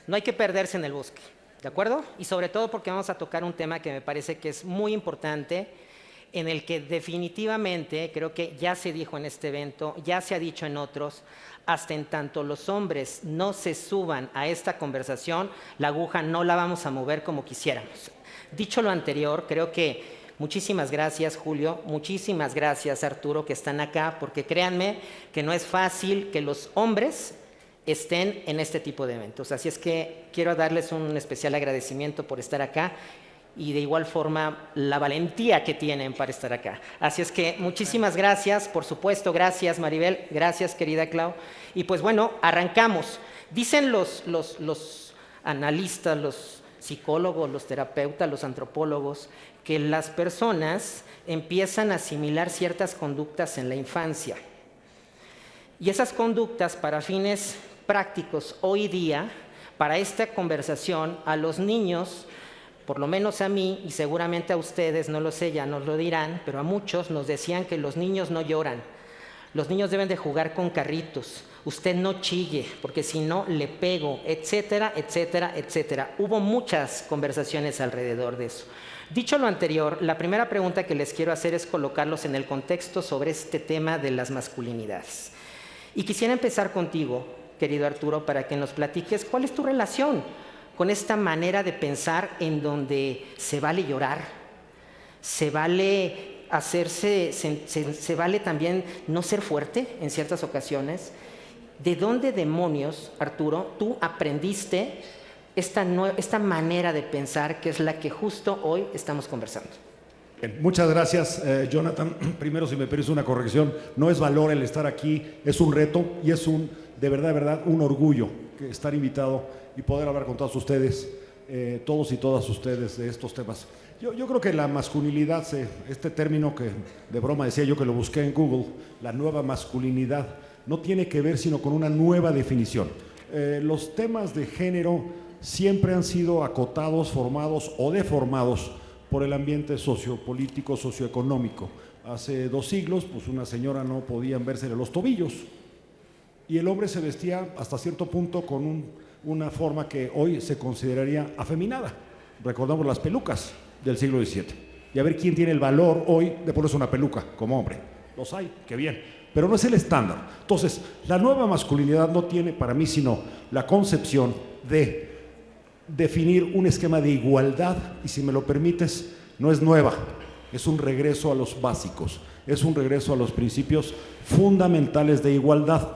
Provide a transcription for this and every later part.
no hay que perderse en el bosque, ¿de acuerdo? Y sobre todo porque vamos a tocar un tema que me parece que es muy importante, en el que definitivamente creo que ya se dijo en este evento, ya se ha dicho en otros, hasta en tanto los hombres no se suban a esta conversación, la aguja no la vamos a mover como quisiéramos. Dicho lo anterior, creo que muchísimas gracias, Julio, muchísimas gracias, Arturo, que están acá, porque créanme que no es fácil que los hombres estén en este tipo de eventos. Así es que quiero darles un especial agradecimiento por estar acá y de igual forma la valentía que tienen para estar acá. Así es que muchísimas gracias, por supuesto, gracias Maribel, gracias querida Clau. Y pues bueno, arrancamos. Dicen los analistas, los psicólogos, los terapeutas, los antropólogos, que las personas empiezan a asimilar ciertas conductas en la infancia. Y esas conductas, para fines prácticos hoy día, para esta conversación, a los niños, por lo menos a mí y seguramente a ustedes, no lo sé, ya nos lo dirán, pero a muchos nos decían que los niños no lloran. Los niños deben de jugar con carritos. Usted no chille, porque si no le pego, etcétera, etcétera, etcétera. Hubo muchas conversaciones alrededor de eso. Dicho lo anterior, la primera pregunta que les quiero hacer es colocarlos en el contexto sobre este tema de las masculinidades. Y quisiera empezar contigo, querido Arturo, para que nos platiques cuál es tu relación con esta manera de pensar en donde se vale llorar, se vale hacerse, se vale también no ser fuerte en ciertas ocasiones. ¿De dónde demonios, Arturo, tú aprendiste esta manera de pensar que es la que justo hoy estamos conversando? Bien, muchas gracias, Jonathan. Primero, si me permites una corrección, no es valor el estar aquí, es un reto y es de verdad, un orgullo estar invitado y poder hablar con todos ustedes, todos y todas ustedes de estos temas. Yo creo que la masculinidad, este término que de broma decía yo que lo busqué en Google, la nueva masculinidad, no tiene que ver sino con una nueva definición. Los temas de género siempre han sido acotados, formados o deformados por el ambiente sociopolítico, socioeconómico. Hace 2 siglos, pues una señora no podía vérsele los tobillos y el hombre se vestía hasta cierto punto con una forma que hoy se consideraría afeminada. Recordamos las pelucas del siglo XVII. Y a ver quién tiene el valor hoy de ponerse una peluca como hombre. Los hay, qué bien, pero no es el estándar. Entonces, la nueva masculinidad no tiene para mí sino la concepción de definir un esquema de igualdad, y si me lo permites, no es nueva, es un regreso a los básicos, es un regreso a los principios fundamentales de igualdad.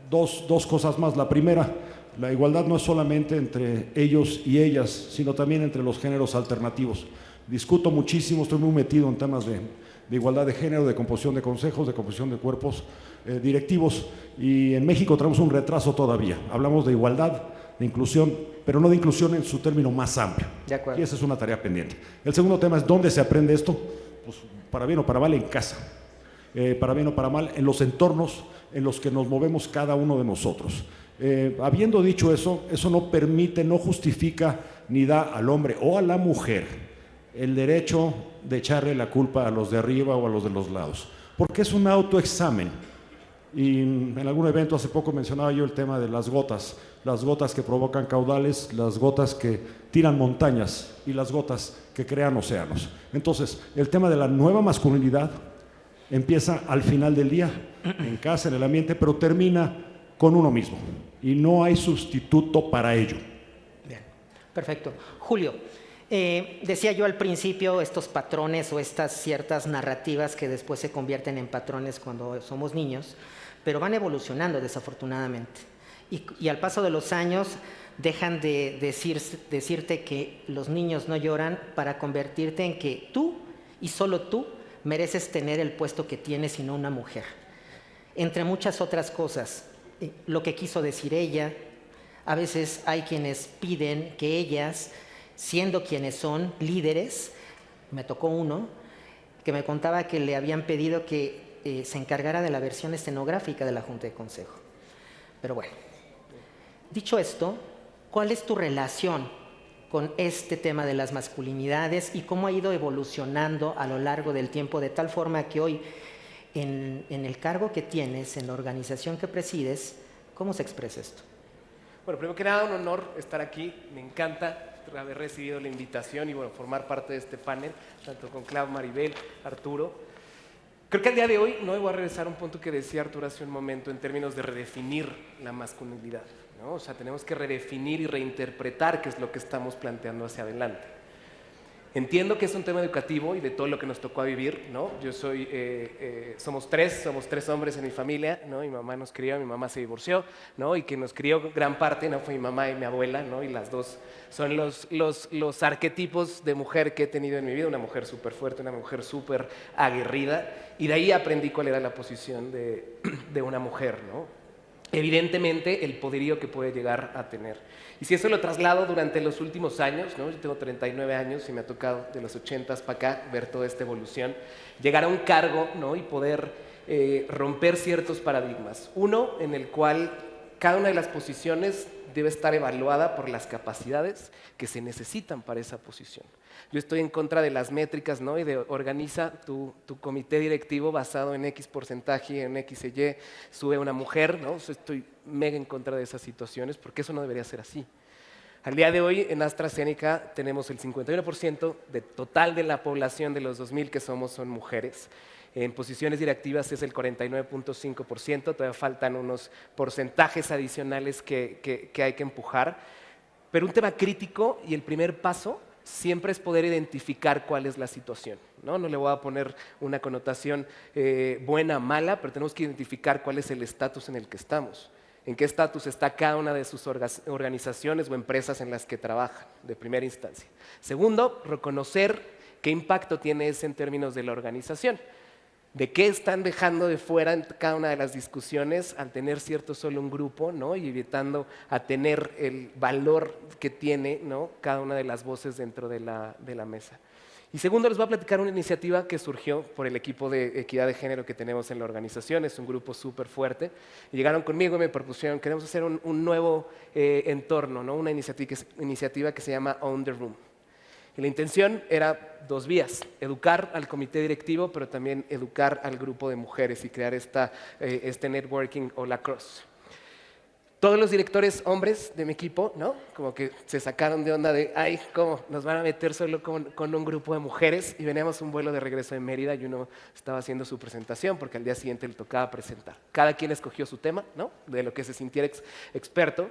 Dos cosas más. La primera, la igualdad no es solamente entre ellos y ellas, sino también entre los géneros alternativos. Discuto muchísimo, estoy muy metido en temas de igualdad de género, de composición de consejos, de composición de cuerpos directivos, y en México tenemos un retraso todavía. Hablamos de igualdad, de inclusión, pero no de inclusión en su término más amplio. De acuerdo. Y esa es una tarea pendiente. El segundo tema es ¿dónde se aprende esto? Pues para bien o para mal en casa, para bien o para mal en los entornos en los que nos movemos cada uno de nosotros. Habiendo dicho eso, eso no permite, no justifica ni da al hombre o a la mujer el derecho de echarle la culpa a los de arriba o a los de los lados, porque es un autoexamen. Y en algún evento hace poco mencionaba yo el tema de las gotas que provocan caudales, las gotas que tiran montañas y las gotas que crean océanos. Entonces, el tema de la nueva masculinidad empieza al final del día, en casa, en el ambiente, pero termina con uno mismo y no hay sustituto para ello. Bien, perfecto. Julio, decía yo al principio estos patrones o estas ciertas narrativas que después se convierten en patrones cuando somos niños, pero van evolucionando desafortunadamente. Y al paso de los años dejan de decirte que los niños no lloran para convertirte en que tú y solo tú mereces tener el puesto que tienes y no una mujer. Entre muchas otras cosas, lo que quiso decir ella, a veces hay quienes piden que ellas, siendo quienes son líderes, me tocó uno que me contaba que le habían pedido que se encargara de la versión escenográfica de la Junta de Consejo. Pero bueno, dicho esto, ¿cuál es tu relación con este tema de las masculinidades y cómo ha ido evolucionando a lo largo del tiempo, de tal forma que hoy, en el cargo que tienes, en la organización que presides, ¿cómo se expresa esto? Bueno, primero que nada, un honor estar aquí. Me encanta haber recibido la invitación y bueno, formar parte de este panel, tanto con Clau, Maribel, Arturo. Creo que al día de hoy no voy a regresar a un punto que decía Arturo hace un momento en términos de redefinir la masculinidad, ¿no? O sea, tenemos que redefinir y reinterpretar qué es lo que estamos planteando hacia adelante. Entiendo que es un tema educativo y de todo lo que nos tocó a vivir, ¿no? Yo soy, somos tres hombres en mi familia, ¿no? Mi mamá nos crió, mi mamá se divorció, ¿no? Y que nos crió gran parte, ¿no? Fue mi mamá y mi abuela, ¿no? Y las dos son los arquetipos de mujer que he tenido en mi vida, una mujer súper fuerte, una mujer súper aguerrida, y de ahí aprendí cuál era la posición de una mujer, ¿no? Evidentemente el poderío que puede llegar a tener. Y si eso lo traslado durante los últimos años, ¿no? Yo tengo 39 años y me ha tocado de los 80s para acá ver toda esta evolución, llegar a un cargo, ¿no? Y poder romper ciertos paradigmas. Uno en el cual cada una de las posiciones debe estar evaluada por las capacidades que se necesitan para esa posición. Yo estoy en contra de las métricas, ¿no? Y de organiza tu comité directivo basado en X porcentaje, en X y Y, sube una mujer, ¿no? Estoy mega en contra de esas situaciones porque eso no debería ser así. Al día de hoy en AstraZeneca tenemos el 51% de total de la población de los 2000 que son mujeres. En posiciones directivas es el 49.5%, todavía faltan unos porcentajes adicionales que hay que empujar. Pero un tema crítico y el primer paso siempre es poder identificar cuál es la situación, ¿no? No le voy a poner una connotación buena o mala, pero tenemos que identificar cuál es el estatus en el que estamos. En qué estatus está cada una de sus organizaciones o empresas en las que trabajan, de primera instancia. Segundo, reconocer qué impacto tiene ese en términos de la organización. De qué están dejando de fuera en cada una de las discusiones al tener cierto solo un grupo, ¿no? Y evitando a tener el valor que tiene, ¿no? Cada una de las voces dentro de la mesa. Y segundo, les voy a platicar una iniciativa que surgió por el equipo de equidad de género que tenemos en la organización. Es un grupo súper fuerte. Y llegaron conmigo y me propusieron, queremos hacer un nuevo entorno, ¿no? Una iniciativa que se llama Own the Room. Y la intención era dos vías, educar al comité directivo, pero también educar al grupo de mujeres y crear este networking all across. Todos los directores hombres de mi equipo, ¿no? Como que se sacaron de onda de, ay, ¿cómo? Nos van a meter solo con un grupo de mujeres. Y veníamos un vuelo de regreso de Mérida y uno estaba haciendo su presentación porque al día siguiente le tocaba presentar. Cada quien escogió su tema, ¿no? De lo que se sintiera experto.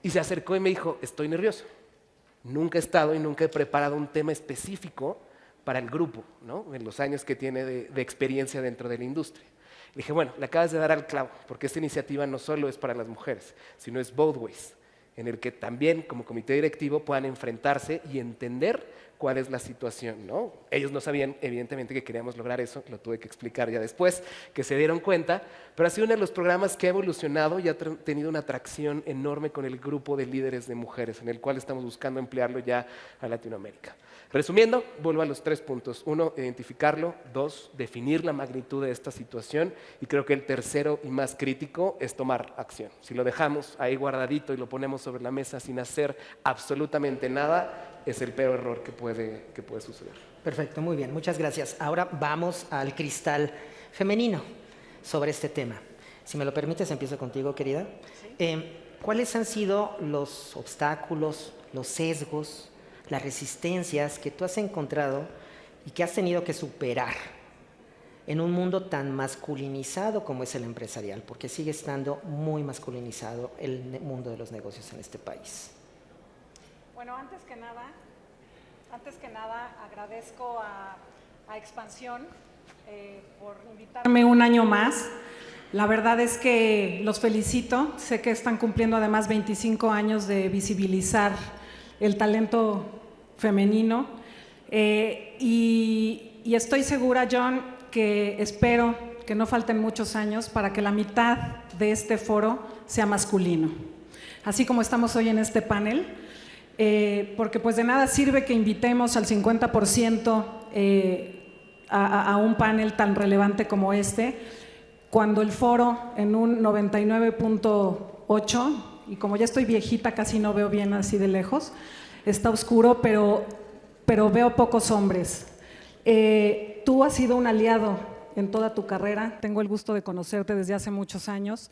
Y se acercó y me dijo, estoy nervioso. Nunca he estado y nunca he preparado un tema específico para el grupo, ¿no? En los años que tiene de experiencia dentro de la industria. Le dije, bueno, le acabas de dar al clavo, porque esta iniciativa no solo es para las mujeres, sino es both ways, en el que también como comité directivo puedan enfrentarse y entender cuál es la situación, ¿no? Ellos no sabían, evidentemente, que queríamos lograr eso, lo tuve que explicar ya después, que se dieron cuenta, pero ha sido uno de los programas que ha evolucionado y ha tenido una atracción enorme con el grupo de líderes de mujeres, en el cual estamos buscando emplearlo ya a Latinoamérica. Resumiendo, vuelvo a los 3 puntos. 1, identificarlo. 2, definir la magnitud de esta situación. Y creo que el tercero y más crítico es tomar acción. Si lo dejamos ahí guardadito y lo ponemos sobre la mesa sin hacer absolutamente nada, es el peor error que puede suceder. Perfecto, muy bien, muchas gracias. Ahora vamos al cristal femenino sobre este tema. Si me lo permites, empiezo contigo, querida. Sí. ¿Cuáles han sido los obstáculos, los sesgos, las resistencias que tú has encontrado y que has tenido que superar en un mundo tan masculinizado como es el empresarial? Porque sigue estando muy masculinizado el mundo de los negocios en este país. Bueno, antes que nada agradezco a Expansión por invitarme un año más. La verdad es que los felicito. Sé que están cumpliendo además 25 años de visibilizar el talento femenino y estoy segura, John, que espero que no falten muchos años para que la mitad de este foro sea masculino, así como estamos hoy en este panel, porque pues de nada sirve que invitemos al 50% a un panel tan relevante como este, cuando el foro en un 99.8, y como ya estoy viejita casi no veo bien así de lejos, está oscuro, pero veo pocos hombres. Tú has sido un aliado en toda tu carrera, tengo el gusto de conocerte desde hace muchos años,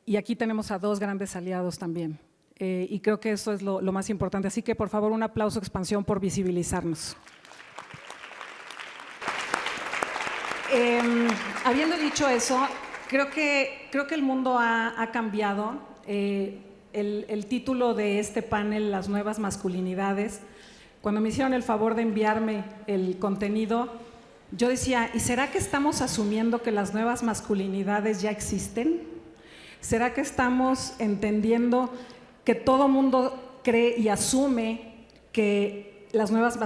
y aquí tenemos a dos grandes aliados también. Y creo que eso es lo más importante. Así que, por favor, un aplauso, Expansión, por visibilizarnos. Habiendo dicho eso, creo que el mundo ha cambiado. El título de este panel, Las nuevas masculinidades, cuando me hicieron el favor de enviarme el contenido, yo decía, ¿y será que estamos asumiendo que las nuevas masculinidades ya existen? ¿Será que estamos entendiendo que todo mundo cree y asume que las nuevas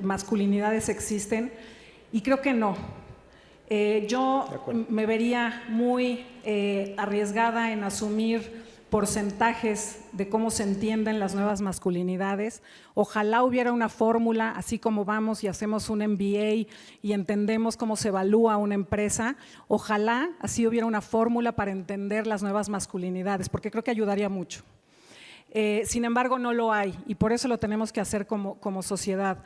masculinidades existen? Y creo que no. Yo me vería muy arriesgada en asumir porcentajes de cómo se entienden las nuevas masculinidades. Ojalá hubiera una fórmula, así como vamos y hacemos un MBA y entendemos cómo se evalúa una empresa, ojalá así hubiera una fórmula para entender las nuevas masculinidades, porque creo que ayudaría mucho. Sin embargo, no lo hay y por eso lo tenemos que hacer como sociedad.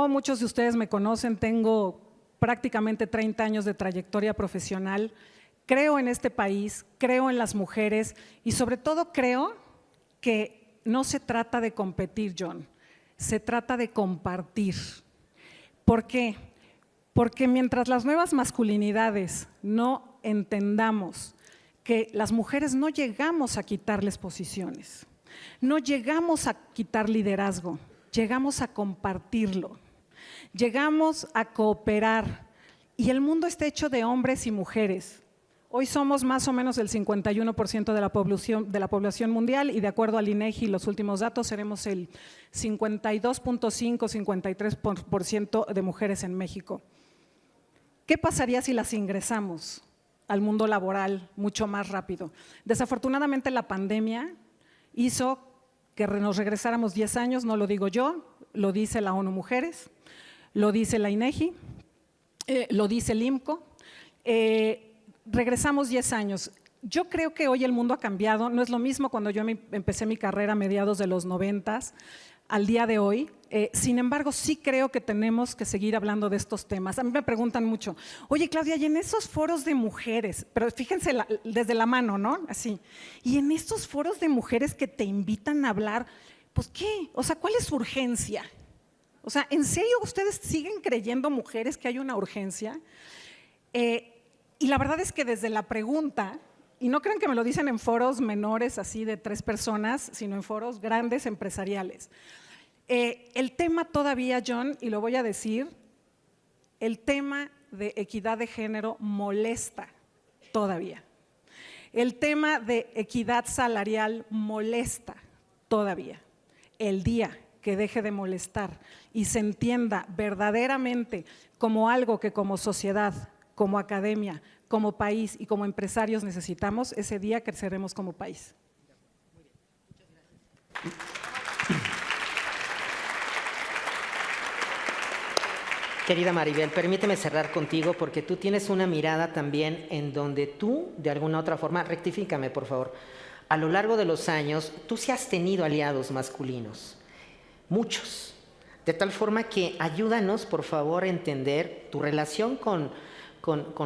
Muchos de ustedes me conocen, tengo prácticamente 30 años de trayectoria profesional. Creo en este país, creo en las mujeres y sobre todo creo que no se trata de competir, John, se trata de compartir. ¿Por qué? Porque mientras las nuevas masculinidades no entendamos que las mujeres no llegamos a quitarles posiciones, no llegamos a quitar liderazgo, llegamos a compartirlo, llegamos a cooperar y el mundo está hecho de hombres y mujeres. Hoy somos más o menos el 51% de la población mundial y de acuerdo al INEGI, los últimos datos, seremos el 52.5-53% de mujeres en México. ¿Qué pasaría si las ingresamos al mundo laboral mucho más rápido? Desafortunadamente la pandemia hizo que nos regresáramos 10 años, no lo digo yo, lo dice la ONU Mujeres, lo dice la INEGI, lo dice el IMCO. Regresamos 10 años. Yo creo que hoy el mundo ha cambiado, no es lo mismo cuando yo empecé mi carrera a mediados de los 90s al día de hoy. Sin embargo, sí creo que tenemos que seguir hablando de estos temas. A mí me preguntan mucho, oye Claudia, y en esos foros de mujeres, pero fíjense desde la mano, ¿no? Así. Y en estos foros de mujeres que te invitan a hablar, pues ¿qué? O sea, ¿cuál es su urgencia? O sea, ¿en serio ustedes siguen creyendo, mujeres, que hay una urgencia? Y la verdad es que desde la pregunta, y no crean que me lo dicen en foros menores así de 3 personas, sino en foros grandes empresariales. El tema todavía, John, y lo voy a decir, el tema de equidad de género molesta todavía. El tema de equidad salarial molesta todavía. El día que deje de molestar y se entienda verdaderamente como algo que como sociedad, como academia, como país y como empresarios necesitamos, ese día creceremos como país. Querida Maribel, permíteme cerrar contigo porque tú tienes una mirada también en donde tú, de alguna otra forma, rectifícame por favor, a lo largo de los años, tú sí has tenido aliados masculinos, muchos, de tal forma que ayúdanos por favor a entender tu relación con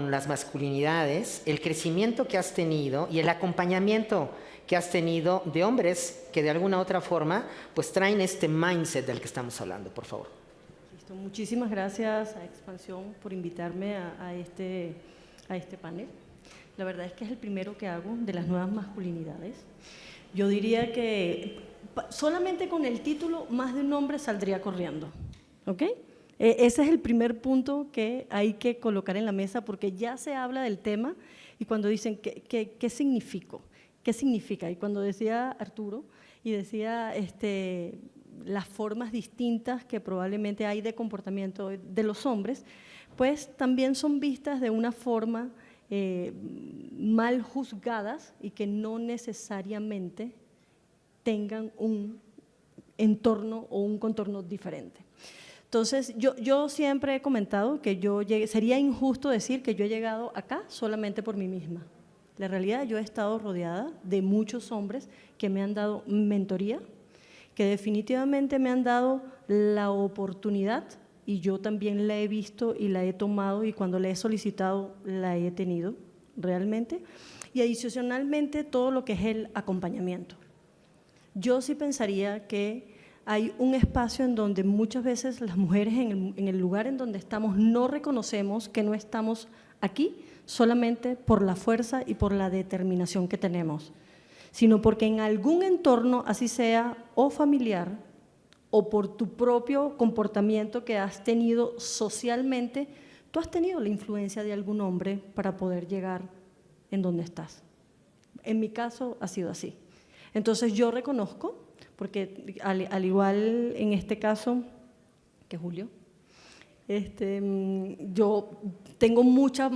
las masculinidades, el crecimiento que has tenido y el acompañamiento que has tenido de hombres que de alguna otra forma pues traen este mindset del que estamos hablando, por favor. Listo. Muchísimas gracias a Expansión por invitarme a este panel. La verdad es que es el primero que hago de las nuevas masculinidades. Yo diría que solamente con el título más de un hombre saldría corriendo, ¿ok? Ese es el primer punto que hay que colocar en la mesa porque ya se habla del tema y cuando dicen ¿qué significa? ¿Qué significa? Y cuando decía Arturo y decía las formas distintas que probablemente hay de comportamiento de los hombres, pues también son vistas de una forma mal juzgadas y que no necesariamente tengan un entorno o un contorno diferente. Entonces, yo siempre he comentado que sería injusto decir que yo he llegado acá solamente por mí misma. La realidad, yo he estado rodeada de muchos hombres que me han dado mentoría, que definitivamente me han dado la oportunidad y yo también la he visto y la he tomado y cuando la he solicitado la he tenido, realmente, y adicionalmente todo lo que es el acompañamiento. Yo sí pensaría que hay un espacio en donde muchas veces las mujeres en el lugar en donde estamos no reconocemos que no estamos aquí solamente por la fuerza y por la determinación que tenemos, sino porque en algún entorno, así sea o familiar, o por tu propio comportamiento que has tenido socialmente, tú has tenido la influencia de algún hombre para poder llegar en donde estás. En mi caso ha sido así. Entonces yo reconozco, porque al igual en este caso que Julio, yo tengo mucha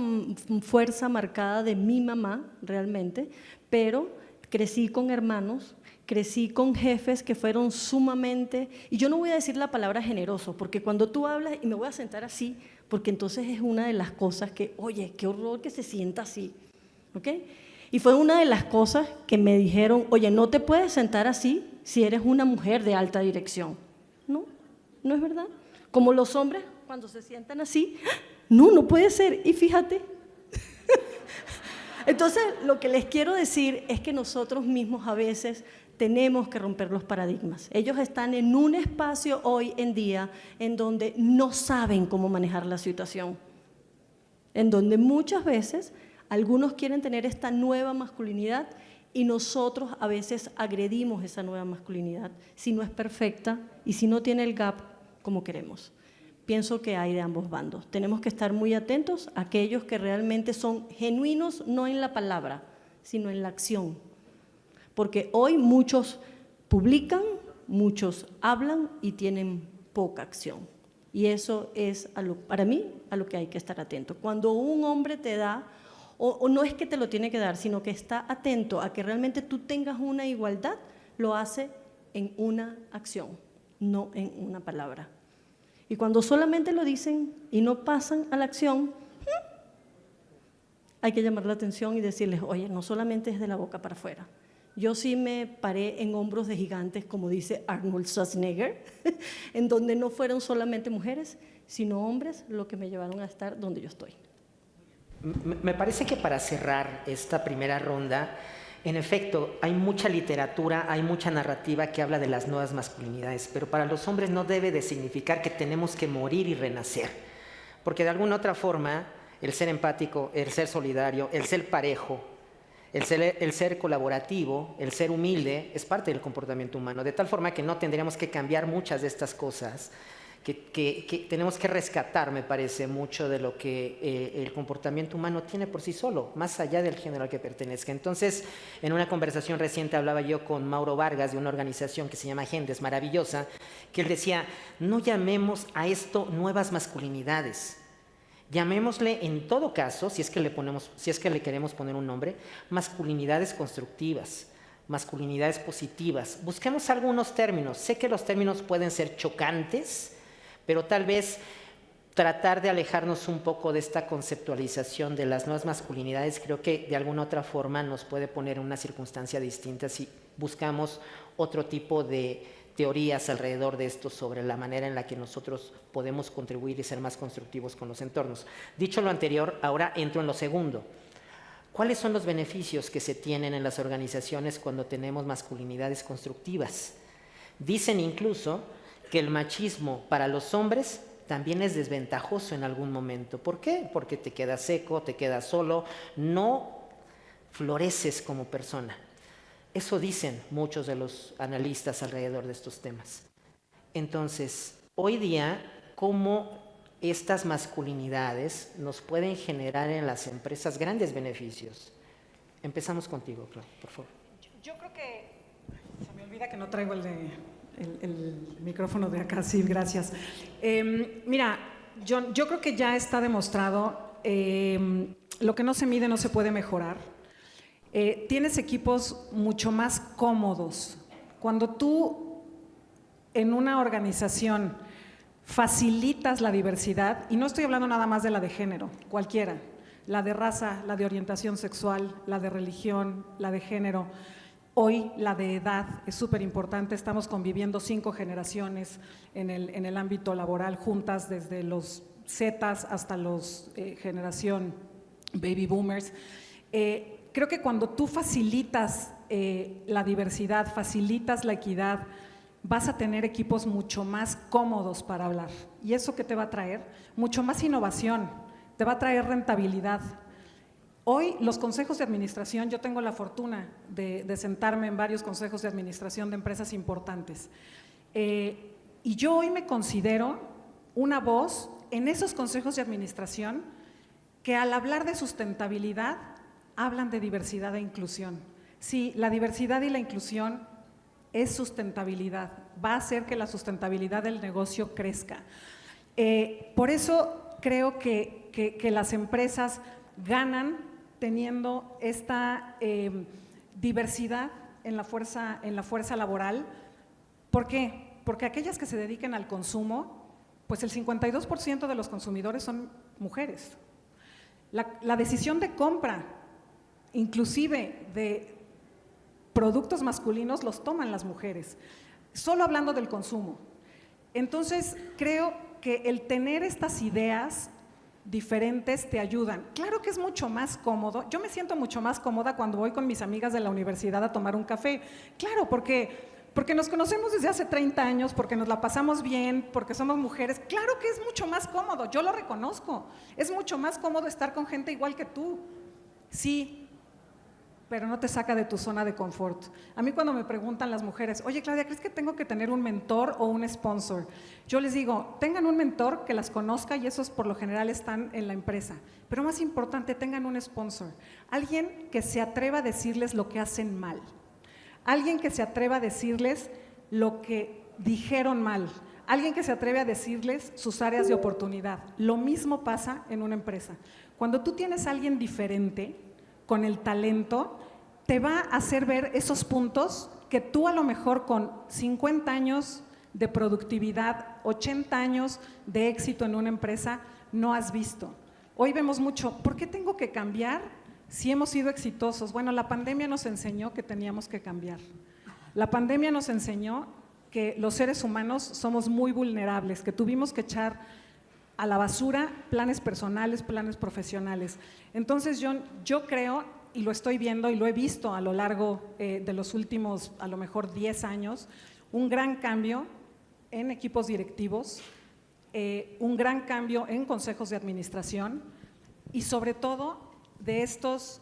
fuerza marcada de mi mamá realmente, pero crecí con hermanos, crecí con jefes que fueron sumamente, y yo no voy a decir la palabra generoso, porque cuando tú hablas, y me voy a sentar así, porque entonces es una de las cosas que, oye, qué horror que se sienta así, ¿ok? Y fue una de las cosas que me dijeron, oye, no te puedes sentar así si eres una mujer de alta dirección. No, no es verdad. Como los hombres, cuando se sientan así, no puede ser, y fíjate. Entonces, lo que les quiero decir es que nosotros mismos a veces tenemos que romper los paradigmas. Ellos están en un espacio hoy en día en donde no saben cómo manejar la situación, en donde muchas veces algunos quieren tener esta nueva masculinidad y nosotros a veces agredimos esa nueva masculinidad si no es perfecta y si no tiene el gap como queremos. Pienso que hay de ambos bandos. Tenemos que estar muy atentos a aquellos que realmente son genuinos, no en la palabra, sino en la acción. Porque hoy muchos publican, muchos hablan y tienen poca acción. Y eso es, para mí, a lo que hay que estar atento. Cuando un hombre te da, o no es que te lo tiene que dar, sino que está atento a que realmente tú tengas una igualdad, lo hace en una acción, no en una palabra. Y cuando solamente lo dicen y no pasan a la acción, hay que llamar la atención y decirles, oye, no solamente es de la boca para afuera. Yo sí me paré en hombros de gigantes, como dice Arnold Schwarzenegger, en donde no fueron solamente mujeres, sino hombres lo que me llevaron a estar donde yo estoy. Me parece que para cerrar esta primera ronda, en efecto, hay mucha literatura, hay mucha narrativa que habla de las nuevas masculinidades, pero para los hombres no debe de significar que tenemos que morir y renacer, porque de alguna otra forma, el ser empático, el ser solidario, el ser parejo, el ser colaborativo, el ser humilde, es parte del comportamiento humano, de tal forma que no tendríamos que cambiar muchas de estas cosas, que tenemos que rescatar, me parece, mucho de lo que el comportamiento humano tiene por sí solo, más allá del género al que pertenezca. Entonces, en una conversación reciente hablaba yo con Mauro Vargas de una organización que se llama Gendes, maravillosa, que él decía, no llamemos a esto nuevas masculinidades, llamémosle en todo caso, si es que le queremos poner un nombre, masculinidades constructivas, masculinidades positivas. Busquemos algunos términos. Sé que los términos pueden ser chocantes, pero tal vez tratar de alejarnos un poco de esta conceptualización de las nuevas masculinidades, creo que de alguna otra forma nos puede poner en una circunstancia distinta si buscamos otro tipo de teorías alrededor de esto sobre la manera en la que nosotros podemos contribuir y ser más constructivos con los entornos. Dicho lo anterior, ahora entro en lo segundo. ¿Cuáles son los beneficios que se tienen en las organizaciones cuando tenemos masculinidades constructivas? Dicen incluso que el machismo para los hombres también es desventajoso en algún momento. ¿Por qué? Porque te quedas seco, te quedas solo, no floreces como persona. Eso dicen muchos de los analistas alrededor de estos temas. Entonces, hoy día, ¿cómo estas masculinidades nos pueden generar en las empresas grandes beneficios? Empezamos contigo, Clau, por favor. Yo creo que se me olvida que no traigo el micrófono de acá, sí, gracias. Mira, yo creo que ya está demostrado, lo que no se mide no se puede mejorar. Tienes equipos mucho más cómodos. Cuando tú en una organización facilitas la diversidad, y no estoy hablando nada más de la de género, cualquiera, la de raza, la de orientación sexual, la de religión, la de género, hoy la de edad es súper importante. Estamos conviviendo 5 generaciones en el ámbito laboral juntas, desde los Zetas hasta los generación baby boomers. Creo que cuando tú facilitas la diversidad, facilitas la equidad, vas a tener equipos mucho más cómodos para hablar. ¿Y eso qué te va a traer? Mucho más innovación, te va a traer rentabilidad. Hoy los consejos de administración, yo tengo la fortuna de sentarme en varios consejos de administración de empresas importantes. Y yo hoy me considero una voz en esos consejos de administración que al hablar de sustentabilidad hablan de diversidad e inclusión. Sí, la diversidad y la inclusión es sustentabilidad, va a hacer que la sustentabilidad del negocio crezca. Por eso creo que las empresas ganan teniendo esta diversidad en la fuerza laboral. ¿Por qué? Porque aquellas que se dediquen al consumo, pues el 52% de los consumidores son mujeres. La decisión de compra, inclusive de productos masculinos, los toman las mujeres, solo hablando del consumo. Entonces, creo que el tener estas ideas diferentes te ayudan. Claro que es mucho más cómodo, yo me siento mucho más cómoda cuando voy con mis amigas de la universidad a tomar un café, claro, porque nos conocemos desde hace 30 años, porque nos la pasamos bien, porque somos mujeres, claro que es mucho más cómodo, yo lo reconozco, es mucho más cómodo estar con gente igual que tú, sí, pero no te saca de tu zona de confort. A mí cuando me preguntan las mujeres, oye Claudia, ¿crees que tengo que tener un mentor o un sponsor? Yo les digo, tengan un mentor que las conozca y esos por lo general están en la empresa, pero más importante, tengan un sponsor, alguien que se atreva a decirles lo que hacen mal, alguien que se atreva a decirles lo que dijeron mal, alguien que se atreve a decirles sus áreas de oportunidad. Lo mismo pasa en una empresa. Cuando tú tienes a alguien diferente, con el talento, te va a hacer ver esos puntos que tú a lo mejor con 50 años de productividad, 80 años de éxito en una empresa, no has visto. Hoy vemos mucho, ¿por qué tengo que cambiar si hemos sido exitosos? Bueno, la pandemia nos enseñó que teníamos que cambiar. La pandemia nos enseñó que los seres humanos somos muy vulnerables, que tuvimos que echar a la basura planes personales, planes profesionales. Entonces yo creo, y lo estoy viendo y lo he visto a lo largo de los últimos, a lo mejor 10 años, un gran cambio en equipos directivos, un gran cambio en consejos de administración y sobre todo de estos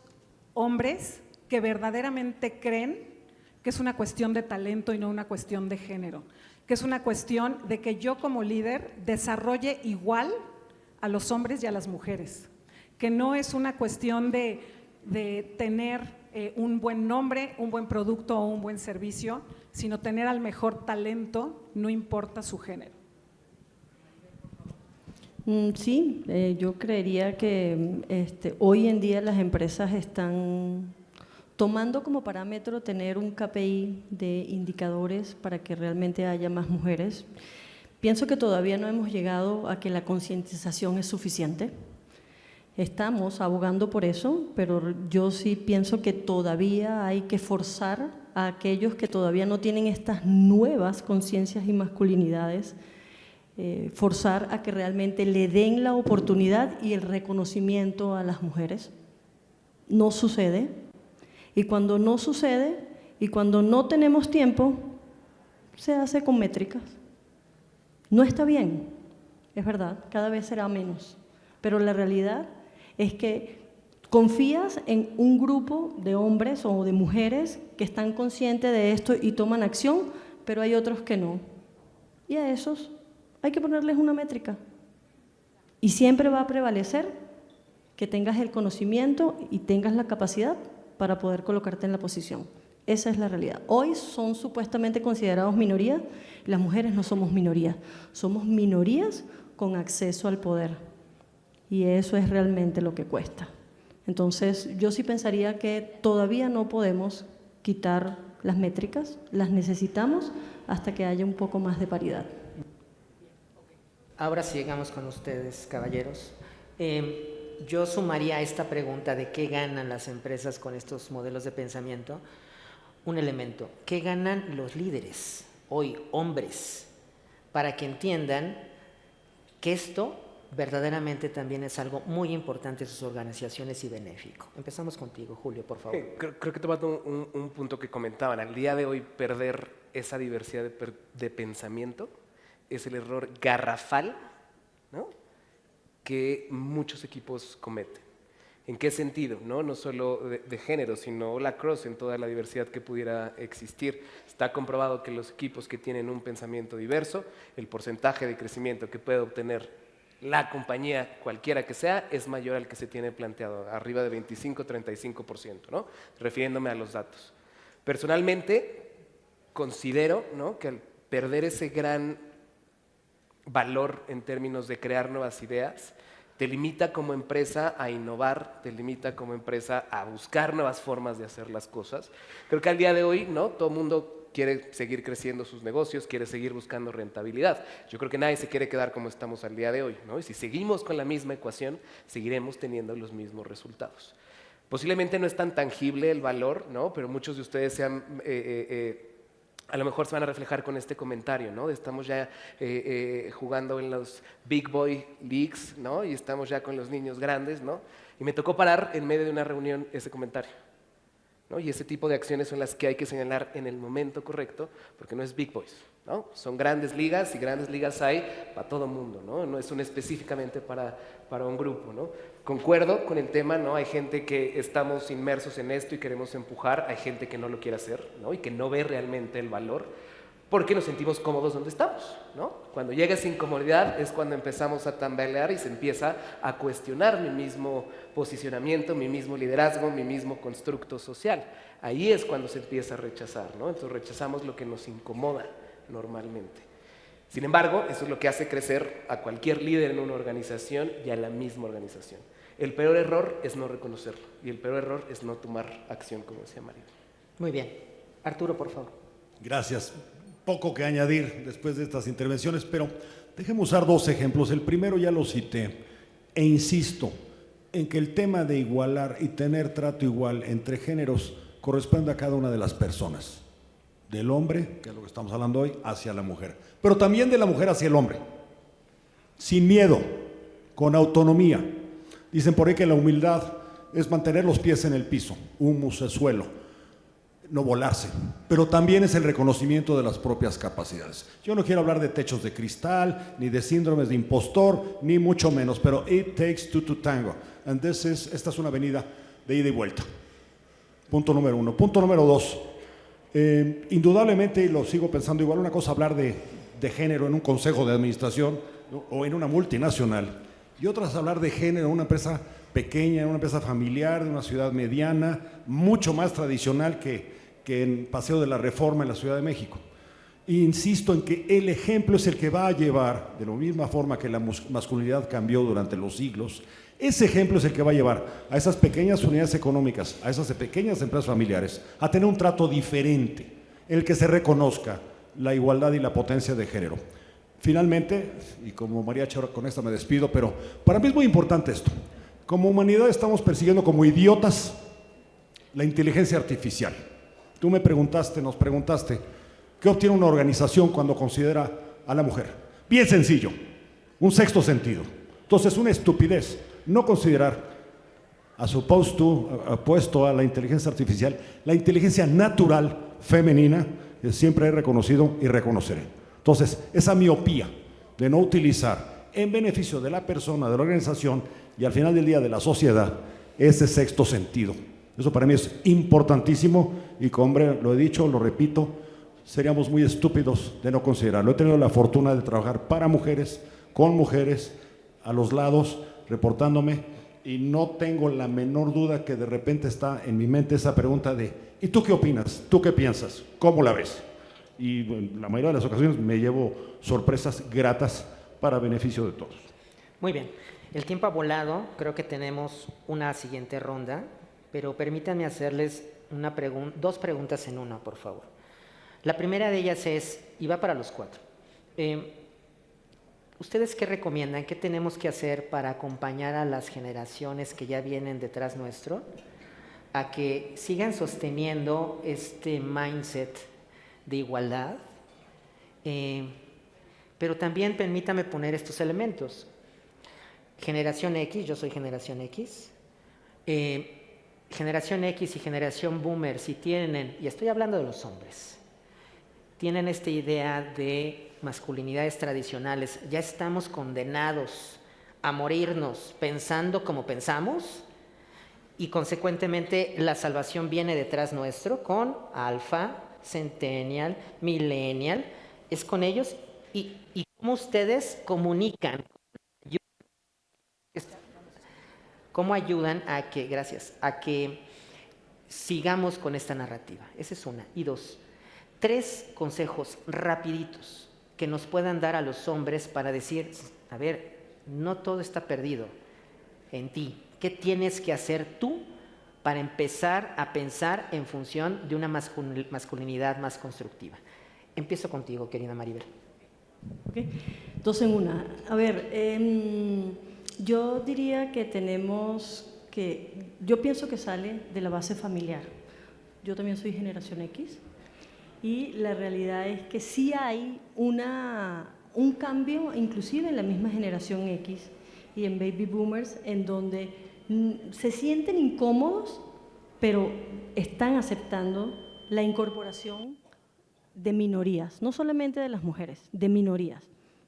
hombres que verdaderamente creen que es una cuestión de talento y no una cuestión de género, que es una cuestión de que yo como líder desarrolle igual a los hombres y a las mujeres, que no es una cuestión de tener un buen nombre, un buen producto o un buen servicio, sino tener al mejor talento, no importa su género. Sí, yo creería que hoy en día las empresas están tomando como parámetro tener un KPI de indicadores para que realmente haya más mujeres. Pienso que todavía no hemos llegado a que la concientización es suficiente. Estamos abogando por eso, pero yo sí pienso que todavía hay que forzar a aquellos que todavía no tienen estas nuevas conciencias y masculinidades, forzar a que realmente le den la oportunidad y el reconocimiento a las mujeres. No sucede. Y cuando no sucede y cuando no tenemos tiempo, se hace con métricas. No está bien, es verdad, cada vez será menos, pero la realidad es que confías en un grupo de hombres o de mujeres que están conscientes de esto y toman acción, pero hay otros que no. Y a esos hay que ponerles una métrica. Y siempre va a prevalecer que tengas el conocimiento y tengas la capacidad para poder colocarte en la posición. Esa es la realidad. Hoy son supuestamente considerados minorías, las mujeres no somos minorías, somos minorías con acceso al poder. Y eso es realmente lo que cuesta. Entonces, yo sí pensaría que todavía no podemos quitar las métricas, las necesitamos hasta que haya un poco más de paridad. Ahora sí llegamos con ustedes, caballeros. Yo sumaría a esta pregunta de qué ganan las empresas con estos modelos de pensamiento, un elemento, ¿qué ganan los líderes, hoy hombres, para que entiendan que esto verdaderamente también es algo muy importante en sus organizaciones y benéfico. Empezamos contigo, Julio, por favor. Creo que tomando un punto que comentaban, al día de hoy perder esa diversidad de pensamiento es el error garrafal, ¿no?, que muchos equipos cometen. ¿En qué sentido? No solo de género, sino la cross, en toda la diversidad que pudiera existir. Está comprobado que los equipos que tienen un pensamiento diverso, el porcentaje de crecimiento que puede obtener la compañía, cualquiera que sea, es mayor al que se tiene planteado, arriba de 25-35%, ¿no?, refiriéndome a los datos. Personalmente, considero, ¿no?, que al perder ese gran valor en términos de crear nuevas ideas, te limita como empresa a innovar, te limita como empresa a buscar nuevas formas de hacer las cosas. Creo que al día de hoy, ¿no?, todo el mundo quiere seguir creciendo sus negocios, quiere seguir buscando rentabilidad. Yo creo que nadie se quiere quedar como estamos al día de hoy, ¿no? Y si seguimos con la misma ecuación, seguiremos teniendo los mismos resultados. Posiblemente no es tan tangible el valor, ¿no?, pero muchos de ustedes a lo mejor se van a reflejar con este comentario, ¿no? Estamos ya jugando en los Big Boy Leagues, ¿no?, y estamos ya con los niños grandes, ¿no? Y me tocó parar en medio de una reunión ese comentario, ¿no? Y ese tipo de acciones son las que hay que señalar en el momento correcto, porque no es Big Boys, ¿no? Son grandes ligas y grandes ligas hay para todo mundo, ¿no? No es específicamente para un grupo, ¿no? Concuerdo con el tema, ¿no? Hay gente que estamos inmersos en esto y queremos empujar, hay gente que no lo quiere hacer, ¿no?, y que no ve realmente el valor, porque nos sentimos cómodos donde estamos, ¿no? Cuando llega esa incomodidad es cuando empezamos a tambalear y se empieza a cuestionar mi mismo posicionamiento, mi mismo liderazgo, mi mismo constructo social. Ahí es cuando se empieza a rechazar, ¿no? Entonces rechazamos lo que nos incomoda normalmente. Sin embargo, eso es lo que hace crecer a cualquier líder en una organización y a la misma organización. El peor error es no reconocerlo y el peor error es no tomar acción, como decía Mario. Muy bien. Arturo, por favor. Gracias. Poco que añadir después de estas intervenciones, pero déjeme usar dos ejemplos. El primero ya lo cité e insisto en que el tema de igualar y tener trato igual entre géneros corresponde a cada una de las personas. Del hombre, que es lo que estamos hablando hoy, hacia la mujer, pero también de la mujer hacia el hombre, sin miedo, con autonomía. Dicen por ahí que la humildad es mantener los pies en el piso, humus, el suelo, no volarse, pero también es el reconocimiento de las propias capacidades. Yo no quiero hablar de techos de cristal, ni de síndromes de impostor, ni mucho menos, pero it takes two to tango, and esta es una avenida de ida y vuelta. Punto número uno. Punto número dos. Indudablemente, y lo sigo pensando igual, una cosa hablar de género en un consejo de administración, ¿no?, o en una multinacional, y otra es hablar de género en una empresa pequeña, en una empresa familiar, de una ciudad mediana, mucho más tradicional que en Paseo de la Reforma en la Ciudad de México. E insisto en que el ejemplo es el que va a llevar, de la misma forma que la masculinidad cambió durante los siglos, ese ejemplo es el que va a llevar a esas pequeñas unidades económicas, a esas pequeñas empresas familiares, a tener un trato diferente, en el que se reconozca la igualdad y la potencia de género. Finalmente, y como María Chora, con esta me despido, pero para mí es muy importante esto. Como humanidad estamos persiguiendo como idiotas la inteligencia artificial. Tú nos preguntaste, ¿qué obtiene una organización cuando considera a la mujer? Bien sencillo, un sexto sentido. Entonces, una estupidez no considerar, opuesto a la inteligencia artificial, la inteligencia natural femenina, que siempre he reconocido y reconoceré. Entonces, esa miopía de no utilizar en beneficio de la persona, de la organización y al final del día de la sociedad, ese sexto sentido. Eso para mí es importantísimo y como hombre, lo he dicho, lo repito, seríamos muy estúpidos de no considerarlo. He tenido la fortuna de trabajar para mujeres, con mujeres, a los lados, reportándome, y no tengo la menor duda que de repente está en mi mente esa pregunta de ¿y tú qué opinas? ¿Tú qué piensas? ¿Cómo la ves? Y en la mayoría de las ocasiones me llevo sorpresas gratas para beneficio de todos. Muy bien. El tiempo ha volado, creo que tenemos una siguiente ronda, pero permítanme hacerles dos preguntas en una, por favor. La primera de ellas es, y va para los cuatro, ¿ustedes qué recomiendan? ¿Qué tenemos que hacer para acompañar a las generaciones que ya vienen detrás nuestro a que sigan sosteniendo este mindset de igualdad? Pero también permítame poner estos elementos. Generación X, yo soy generación X. Generación X y generación Boomer, si tienen, y estoy hablando de los hombres, tienen esta idea de masculinidades tradicionales, ya estamos condenados a morirnos pensando como pensamos y consecuentemente la salvación viene detrás nuestro con Alfa, Centennial, Millennial, es con ellos y cómo ustedes comunican, cómo ayudan a que, gracias, a que sigamos con esta narrativa. Esa es una. Y dos, 3 consejos rapiditos que nos puedan dar a los hombres para decir, a ver, no todo está perdido en ti. ¿Qué tienes que hacer tú para empezar a pensar en función de una masculinidad más constructiva? Empiezo contigo, querida Maribel. Okay. 2 en 1. A ver, yo diría que yo pienso que sale de la base familiar. Yo también soy generación X y la realidad es que sí hay un cambio, inclusive en la misma generación X y en baby boomers, en donde se sienten incómodos, pero están aceptando la incorporación de minorías, no solamente de las mujeres, de minorías,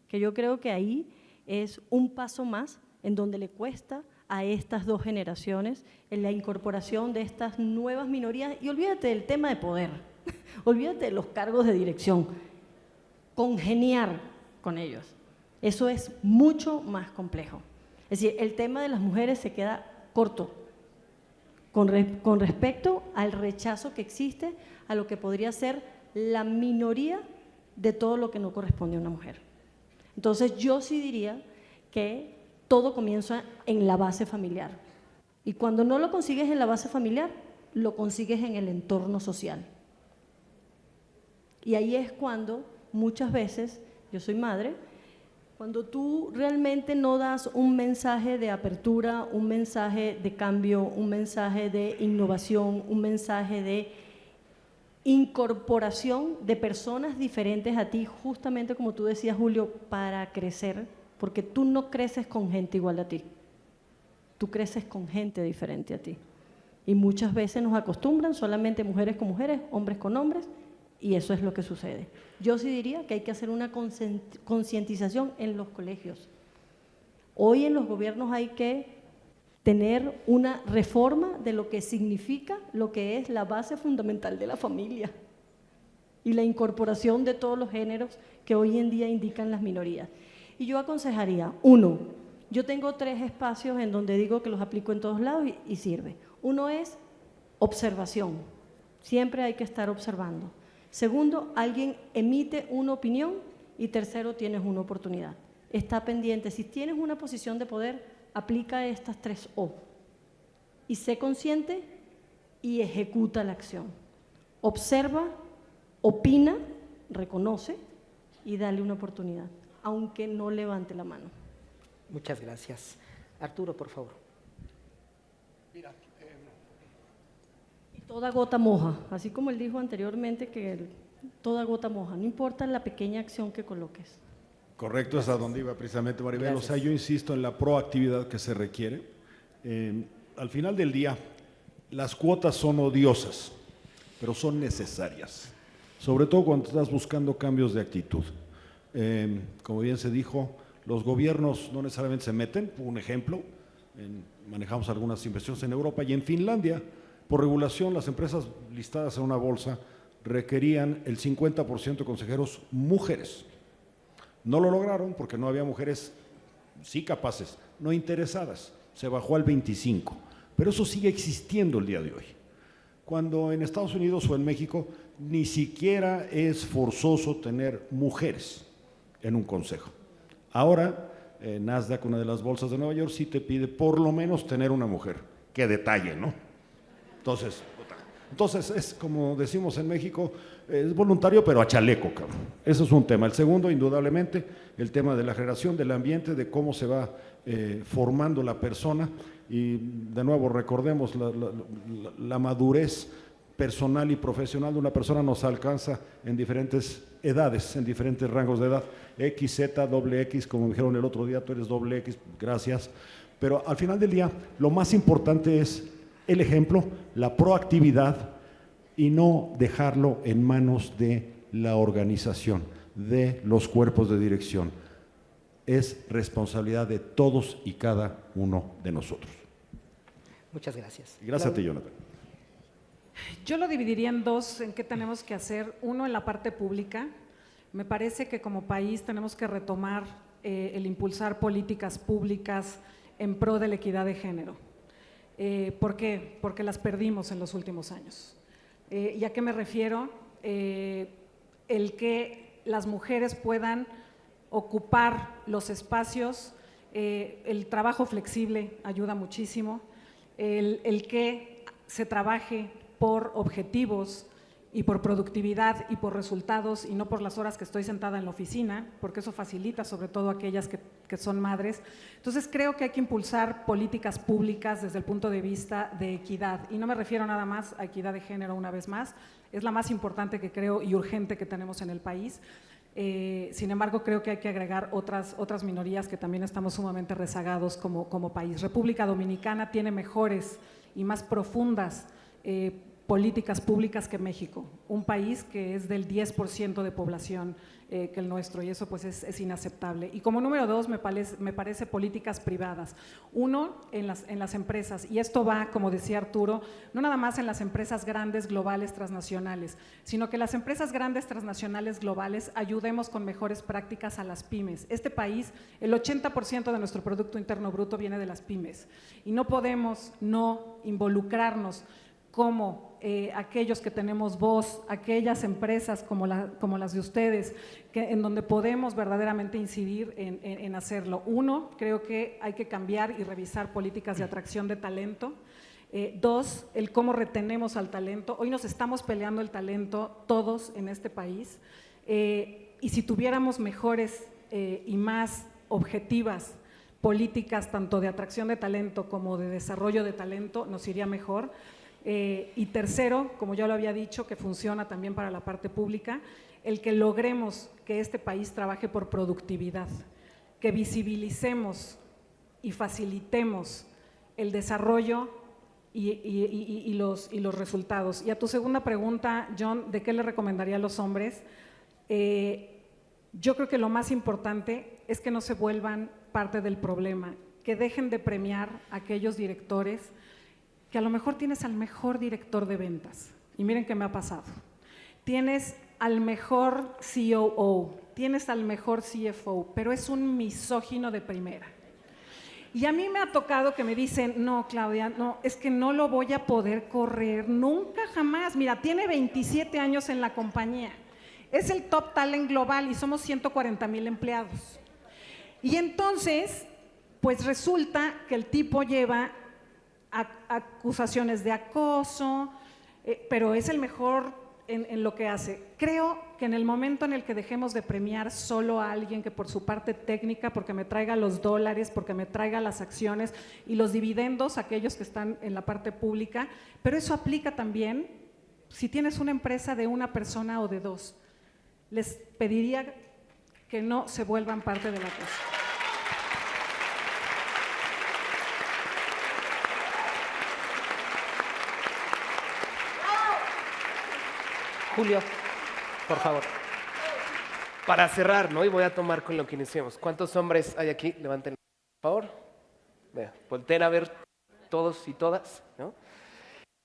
que yo creo que ahí es un paso más en donde le cuesta a estas 2 generaciones en la incorporación de estas nuevas minorías. Y olvídate del tema de poder, olvídate de los cargos de dirección, congeniar con ellos. Eso es mucho más complejo. Es decir, el tema de las mujeres se queda corto con respecto al rechazo que existe a lo que podría ser la minoría de todo lo que no corresponde a una mujer. Entonces yo sí diría que todo comienza en la base familiar. Y cuando no lo consigues en la base familiar, lo consigues en el entorno social. Y ahí es cuando muchas veces, yo soy madre, cuando tú realmente no das un mensaje de apertura, un mensaje de cambio, un mensaje de innovación, un mensaje de incorporación de personas diferentes a ti, justamente como tú decías, Julio, para crecer, porque tú no creces con gente igual a ti, tú creces con gente diferente a ti. Y muchas veces nos acostumbran solamente mujeres con mujeres, hombres con hombres, y eso es lo que sucede. Yo sí diría que hay que hacer una concientización en los colegios. Hoy en los gobiernos hay que tener una reforma de lo que significa lo que es la base fundamental de la familia y la incorporación de todos los géneros que hoy en día indican las minorías. Y yo aconsejaría, 1, yo tengo 3 espacios en donde digo que los aplico en todos lados y sirve. 1 es observación, siempre hay que estar observando. 2, alguien emite una opinión y 3, tienes una oportunidad. Está pendiente, si tienes una posición de poder, aplica estas 3 O y sé consciente y ejecuta la acción. Observa, opina, reconoce y dale una oportunidad, aunque no levante la mano. Muchas gracias. Arturo, por favor. Mira, Y toda gota moja, así como él dijo anteriormente que toda gota moja, no importa la pequeña acción que coloques. correcto, es a donde iba precisamente Maribel. Gracias. O sea, yo insisto en la proactividad que se requiere. Al final del día, las cuotas son odiosas, pero son necesarias, sobre todo cuando estás buscando cambios de actitud. Como bien se dijo, los gobiernos no necesariamente se meten. Un ejemplo, manejamos algunas inversiones en Europa y en Finlandia, por regulación, las empresas listadas en una bolsa requerían el 50% de consejeros mujeres. No lo lograron porque no había mujeres sí capaces, no interesadas. Se bajó al 25%, pero eso sigue existiendo el día de hoy. Cuando en Estados Unidos o en México ni siquiera es forzoso tener mujeres en un consejo. Ahora, Nasdaq, una de las bolsas de Nueva York, sí te pide por lo menos tener una mujer. Qué detalle, ¿no? Entonces es como decimos en México, es voluntario pero a chaleco, cabrón. Ese es un tema. El segundo, indudablemente, el tema de la generación, del ambiente, de cómo se va formando la persona. Y de nuevo recordemos la madurez personal y profesional de una persona nos alcanza en diferentes edades, en diferentes rangos de edad. X, Z, doble X, como me dijeron el otro día, tú eres doble X, gracias. Pero al final del día, lo más importante es el ejemplo, la proactividad y no dejarlo en manos de la organización, de los cuerpos de dirección. Es responsabilidad de todos y cada uno de nosotros. Muchas gracias. Y gracias a ti, Jonathan. Yo lo dividiría en dos, en qué tenemos que hacer. Uno, en la parte pública. Me parece que como país tenemos que retomar el impulsar políticas públicas en pro de la equidad de género. ¿Por qué? Porque las perdimos en los últimos años. ¿Y a qué me refiero? El que las mujeres puedan ocupar los espacios, el trabajo flexible ayuda muchísimo, el que se trabaje por objetivos y por productividad y por resultados y no por las horas que estoy sentada en la oficina, porque eso facilita sobre todo a aquellas que son madres. Entonces creo que hay que impulsar políticas públicas desde el punto de vista de equidad, y no me refiero nada más a equidad de género una vez más, es la más importante que creo y urgente que tenemos en el país. Sin embargo, creo que hay que agregar otras minorías que también estamos sumamente rezagados como país. República Dominicana tiene mejores y más profundas políticas públicas que México, un país que es del 10% de población que el nuestro, y eso pues es inaceptable. Y como número dos me parece políticas privadas. Uno, en las empresas, y esto va, como decía Arturo, no nada más en las empresas grandes, globales, transnacionales, sino que las empresas grandes, transnacionales, globales, ayudemos con mejores prácticas a las pymes. Este país, el 80% de nuestro Producto Interno Bruto viene de las pymes, y no podemos no involucrarnos como aquellos que tenemos voz, aquellas empresas como las de ustedes, en donde podemos verdaderamente incidir en hacerlo. Uno, creo que hay que cambiar y revisar políticas de atracción de talento. Dos, el cómo retenemos al talento. Hoy nos estamos peleando el talento todos en este país, y si tuviéramos mejores y más objetivas políticas tanto de atracción de talento como de desarrollo de talento, nos iría mejor. Y tercero, como ya lo había dicho, que funciona también para la parte pública, el que logremos que este país trabaje por productividad, que visibilicemos y facilitemos el desarrollo y los resultados. Y a tu segunda pregunta, John, ¿de qué le recomendaría a los hombres? Yo creo que lo más importante es que no se vuelvan parte del problema, que dejen de premiar a aquellos directores que a lo mejor tienes al mejor director de ventas, y miren qué me ha pasado, tienes al mejor COO, tienes al mejor CFO, pero es un misógino de primera. Y a mí me ha tocado que me dicen, no, Claudia, no, es que no lo voy a poder correr, nunca jamás, mira, tiene 27 años en la compañía, es el top talent global y somos 140,000 empleados. Y entonces, pues resulta que el tipo lleva acusaciones de acoso, pero es el mejor en lo que hace. Creo que en el momento en el que dejemos de premiar solo a alguien que por su parte técnica, porque me traiga los dólares, porque me traiga las acciones y los dividendos, aquellos que están en la parte pública, pero eso aplica también si tienes una empresa de una persona o de dos. Les pediría que no se vuelvan parte de la cosa. Julio, por favor. Para cerrar, ¿no? Y voy a tomar con lo que iniciamos. ¿Cuántos hombres hay aquí? Levanten, por favor. Vea, volteen a ver todos y todas, ¿no?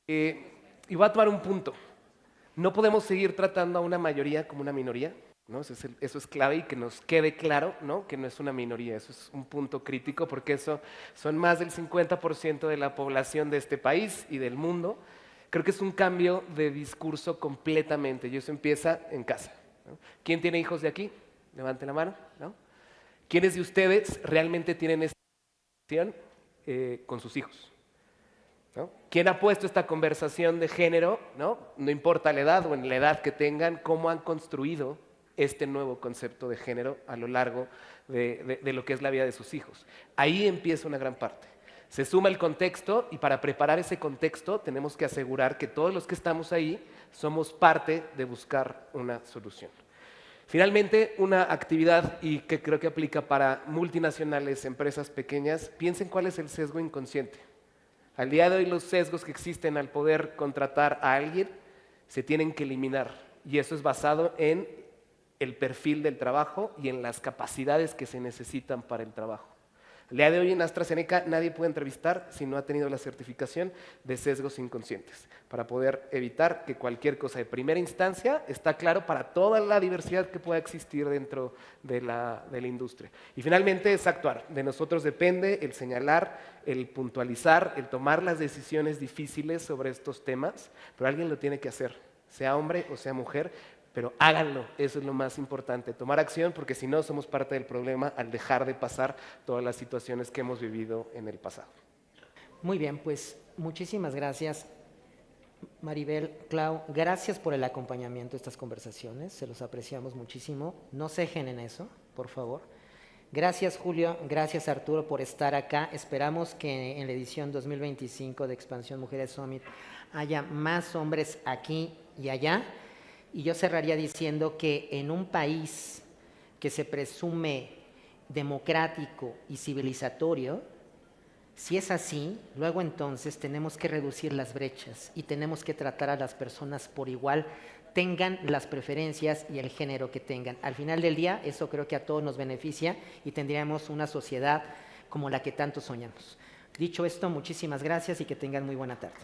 Y voy a tomar un punto. No podemos seguir tratando a una mayoría como una minoría, ¿no? Eso es clave, y que nos quede claro, ¿no? Que no es una minoría, eso es un punto crítico, porque eso son más del 50% de la población de este país y del mundo. Creo que es un cambio de discurso completamente, y eso empieza en casa, ¿no? ¿Quién tiene hijos de aquí? Levante la mano, ¿no? ¿Quiénes de ustedes realmente tienen esta conversación con sus hijos? ¿No? ¿Quién ha puesto esta conversación de género, ¿no? No importa la edad o en la edad que tengan, cómo han construido este nuevo concepto de género a lo largo de lo que es la vida de sus hijos? Ahí empieza una gran parte. Se suma el contexto y para preparar ese contexto tenemos que asegurar que todos los que estamos ahí somos parte de buscar una solución. Finalmente, una actividad y que creo que aplica para multinacionales, empresas pequeñas, piensen cuál es el sesgo inconsciente. Al día de hoy los sesgos que existen al poder contratar a alguien se tienen que eliminar y eso es basado en el perfil del trabajo y en las capacidades que se necesitan para el trabajo. El día de hoy en AstraZeneca nadie puede entrevistar si no ha tenido la certificación de sesgos inconscientes, para poder evitar que cualquier cosa de primera instancia está claro para toda la diversidad que pueda existir dentro de la industria. Y finalmente es actuar. De nosotros depende el señalar, el puntualizar, el tomar las decisiones difíciles sobre estos temas, pero alguien lo tiene que hacer, sea hombre o sea mujer, pero háganlo, eso es lo más importante, tomar acción porque si no somos parte del problema al dejar de pasar todas las situaciones que hemos vivido en el pasado. Muy bien, pues muchísimas gracias, Maribel, Clau, gracias por el acompañamiento a estas conversaciones, se los apreciamos muchísimo, no cejen en eso, por favor. Gracias, Julio, gracias, Arturo, por estar acá. Esperamos que en la edición 2025 de Expansión Mujeres Summit haya más hombres aquí y allá. Y yo cerraría diciendo que en un país que se presume democrático y civilizatorio, si es así, luego entonces tenemos que reducir las brechas y tenemos que tratar a las personas por igual, tengan las preferencias y el género que tengan. Al final del día, eso creo que a todos nos beneficia y tendríamos una sociedad como la que tanto soñamos. Dicho esto, muchísimas gracias y que tengan muy buena tarde.